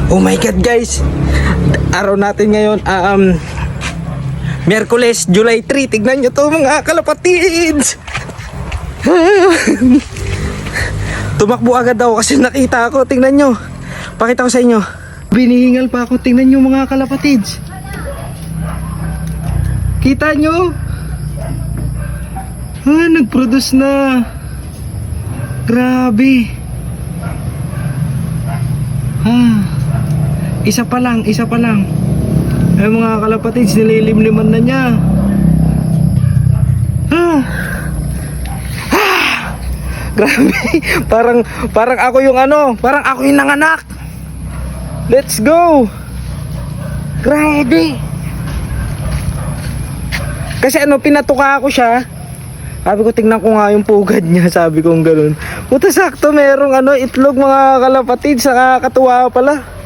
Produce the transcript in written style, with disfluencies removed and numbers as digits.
Oh my God guys, araw natin ngayon, Miyerkules, July 3. Tignan nyo to mga kalapatids. Tumakbo agad ako kasi nakita ako. Tingnan nyo, pakita ko sa inyo. Binihingal pa ako, tingnan nyo mga kalapatids. Kita nyo? Nag-produce na. Grabe. Isa pa lang. Ay mga kalapatids, nililimliman na niya. Grabe. Parang ako yung parang ako yung nanganak. Let's go. Grabe. Kasi pinatuka ako siya. Sabi ko, tingnan ko nga yung pugad niya. Sabi ko ganun. Puta sakto, merong itlog mga kalapatids. Nakakatuwa pala.